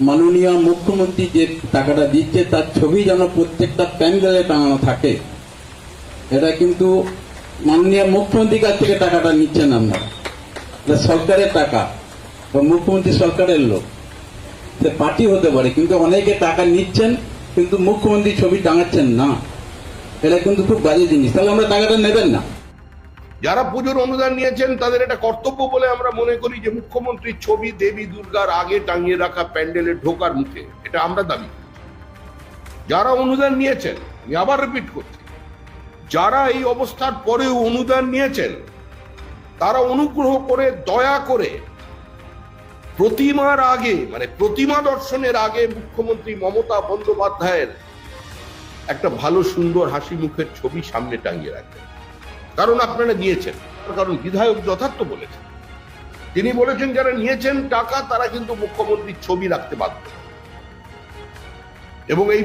মাননীয় মুখ্যমন্ত্রী যে টাকাটা দিচ্ছে তার ছবি যেন প্রত্যেকটা প্যান্ডেলে টাঙানো থাকে। এটা কিন্তু মাননীয় মুখ্যমন্ত্রীর কাছ থেকে টাকাটা নিচ্ছেন আপনারা, এটা সরকারের টাকা, মুখ্যমন্ত্রী সরকারের লোক, সে পার্টি হতে পারে, কিন্তু অনেকে টাকা নিচ্ছেন কিন্তু মুখ্যমন্ত্রী ছবি টাঙাচ্ছেন না। এটা কিন্তু খুব বাজে জিনিস। তাহলে আমরা টাকাটা নেবেন না। যারা পুজোর অনুদান নিয়েছেন তাদের এটা কর্তব্য বলে আমরা মনে করি যে মুখ্যমন্ত্রীর ছবি দেবী দুর্গার আগে টাঙিয়ে রাখা প্যান্ডেলে ঢোকার মুখে, এটা আমরা দাবি করি। যারা অনুদান নিয়েছেন, আমি আবার রিপিট করছি, যারা এই অবস্থার পরেও অনুদান নিয়েছেন তারা অনুগ্রহ করে দয়া করে প্রতিমার আগে, মানে প্রতিমা দর্শনের আগে মুখ্যমন্ত্রী মমতা বন্দ্যোপাধ্যায়ের একটা ভালো সুন্দর হাসি মুখের ছবি সামনে টাঙিয়ে রাখবেন। কারণ আপনারা নিয়েছেন, কারণ বিধায়ক যথার্থ বলেছেন, তিনি বলেছেন যারা নিয়েছেন টাকা তারা কিন্তু মুখ্যমন্ত্রীর ছবি রাখতে বাধ্য। এবং এই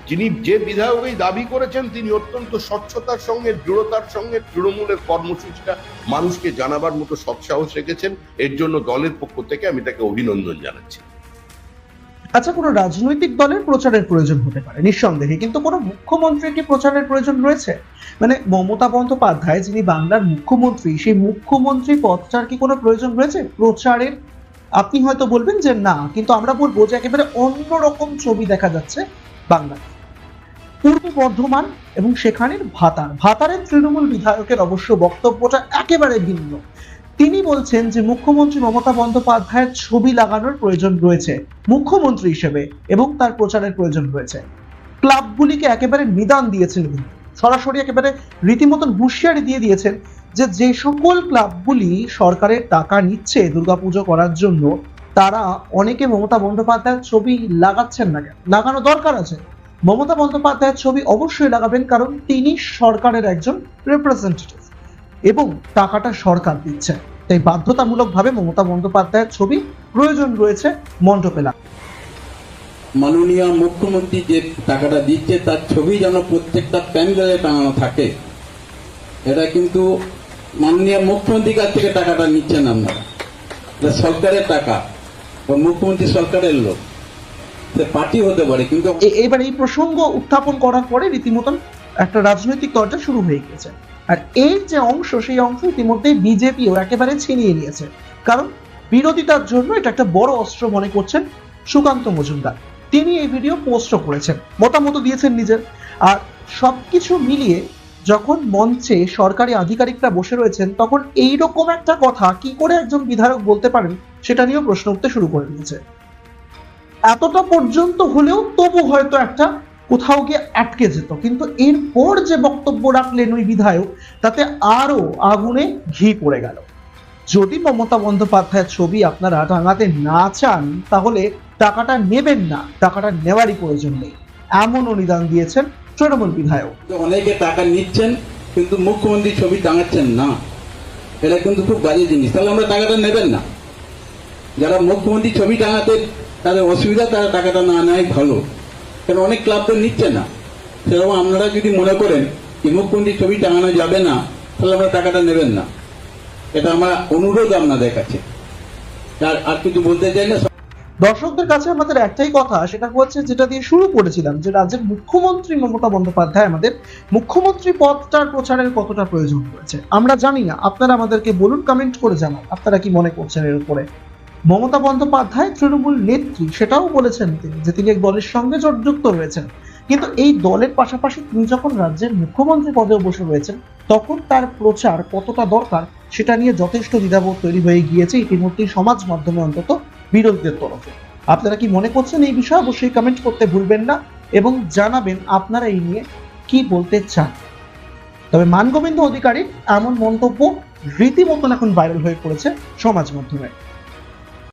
যিনি যে বিধায়ক এই দাবি করেছেন তিনি অত্যন্ত স্বচ্ছতার সঙ্গে, দৃঢ়তার সঙ্গে তৃণমূলের কর্মসূচিটা মানুষকে জানাবার মতো সৎসাহস রেখেছেন। এর জন্য দলের পক্ষ থেকে আমি তাকে অভিনন্দন জানাচ্ছি। আচ্ছা, কোনো রাজনৈতিক দলের প্রচারের প্রয়োজন হতে পারে নিঃসন্দেহে, কিন্তু কোনো মুখ্যমন্ত্রীর কি প্রচারের প্রয়োজন রয়েছে? মানে মমতা বন্দ্যোপাধ্যায় যিনি বাংলার মুখ্যমন্ত্রী, সেই মুখ্যমন্ত্রী পদটার কি কোনো প্রয়োজন রয়েছে প্রচারের? আপনি হয়তো বলবেন যে না, কিন্তু আমরা বলবো যে একেবারে অন্যরকম ছবি দেখা যাচ্ছে বাংলায়। পূর্ব বর্ধমান এবং সেখানের ভাতারের তৃণমূল বিধায়কের অবশ্য বক্তব্যটা একেবারে ভিন্ন। তিনি বলছেন যে মুখ্যমন্ত্রী মমতা বন্দ্যোপাধ্যায়ের ছবি লাগানোর প্রয়োজন রয়েছে মুখ্যমন্ত্রী হিসেবে, এবং তার প্রচারের প্রয়োজন রয়েছে। ক্লাবগুলিকে একেবারে নিদান দিয়েছেন, সরাসরি একেবারে রীতিমতন হুঁশিয়ারি দিয়ে দিয়েছেন যে যে সকল ক্লাবগুলি সরকারের টাকা নিচ্ছে দুর্গাপুজো করার জন্য, তারা অনেকে মমতা বন্দ্যোপাধ্যায়ের ছবি লাগাচ্ছেন না। কেন লাগানো দরকার আছে? মমতা বন্দ্যোপাধ্যায়ের ছবি অবশ্যই লাগাবেন, কারণ তিনি সরকারের একজন রিপ্রেজেন্টেটিভ এবং টাকাটা সরকার দিচ্ছে, তাই বাধ্যতামূলকভাবে মমতা বন্দ্যোপাধ্যায়ের ছবি প্রয়োজন রয়েছে মণ্ডপে লাগা। মাননীয় মুখ্যমন্ত্রী যে টাকাটা দিচ্ছে তার ছবি যেন প্রত্যেকটা প্যান্ডেলে টাঙানো থাকে। এটা কিন্তু মাননীয় মুখ্যমন্ত্রীর কাছ থেকে টাকাটা নিচ্ছেন আপনারা, এটা সরকারের টাকা, মুখ্যমন্ত্রী সরকারের লোক, সে পার্টি হতে পারে, কিন্তু এবার এই প্রসঙ্গ উত্থাপন করার পরে রীতিমতন একটা রাজনৈতিক দরজা শুরু হয়ে গেছে। আর এর যে অংশ, সেই অংশ ইতিমধ্যে বিজেপিও একেবারে ছিনিয়ে নিয়েছে, কারণ বিরোধিতার জন্য এটা একটা বড় অস্ত্র মনে করছেন সুকান্ত মজুমদার। তিনি এই ভিডিও পোস্টও করেছেন, মতামত দিয়েছেন নিজের। আর সবকিছু মিলিয়ে যখন মঞ্চে সরকারি আধিকারিকরা বসে রয়েছেন, তখন এইরকম একটা কথা কি করে একজন বিধায়ক বলতে পারেন, সেটা নিয়েও প্রশ্ন উঠতে শুরু করে দিয়েছে। এতটা পর্যন্ত হলেও তবু হয়তো একটা কোথাও গিয়ে আটকে যেত, কিন্তু এরপর যে বক্তব্য রাখলেন ওই বিধায়ক, তাতে আরো আগুনে ঘি পড়ে গেল। যদি মমতা বন্দ্যোপাধ্যায়ের ছবি আপনারা টাঙাতে না চান, তাহলে টাকাটা নেবেন না, টাকাটা নেওয়ারই প্রয়োজন নেই, এমন অনুদান দিয়েছেন তৃণমূল বিধায়ক। অনেকে টাকা নিচ্ছেন কিন্তু মুখ্যমন্ত্রী ছবি টাঙাচ্ছেন না। এটা কিন্তু খুব বাজে জিনিস। তাহলে আমরা টাকাটা নেবেন না। যারা মুখ্যমন্ত্রী ছবি টাঙাতে তাদের অসুবিধা, তারা টাকাটা না নেয় ভালো, কারণ অনেক ক্লাব তো নিচ্ছে না। সেরকম আপনারা যদি মনে করেন যে মুখ্যমন্ত্রী ছবি টাঙানো যাবে না, তাহলে আমরা টাকাটা নেবেন না। এটা আমার অনুরোধ আপনাদের কাছে, আর কিছু বলতে চাই না। দর্শকদের কাছে আমাদের একটাই কথা, সেটা হচ্ছে যেটা দিয়ে শুরু করেছিলাম, যে রাজ্যের মুখ্যমন্ত্রী মমতা বন্দ্যোপাধ্যায় আমাদের মুখ্যমন্ত্রী পদটার প্রচারের কতটা প্রয়োজন রয়েছে আমরা জানি না। আপনারা আমাদেরকে বলুন, কমেন্ট করে জানান আপনারা কি মনে করছেন এর উপরে। মমতা বন্দ্যোপাধ্যায় তৃণমূল নেত্রী, সেটাও বলেছেন তিনি যে তিনি এক দলের সঙ্গে যুক্ত রয়েছেন, কিন্তু এই দলের পাশাপাশি তিনি যখন রাজ্যের মুখ্যমন্ত্রী পদেও বসে রয়েছেন, তখন তার প্রচার কতটা দরকার সেটা নিয়ে যথেষ্ট দ্বিধাবোধ তৈরি হয়ে গিয়েছে ইতিমধ্যেই সমাজ মাধ্যমে, অন্তত বিরোধীদের তরফে। আপনারা কি মনে করছেন এই বিষয়ে অবশ্যই কমেন্ট করতে ভুলবেন না, এবং জানাবেন আপনারা এই নিয়ে কি বলতে চান। তবে মানগোবিন্দ অধিকারীর এমন মন্তব্য রীতিমতন এখন ভাইরাল হয়ে পড়েছে সমাজ মাধ্যমে।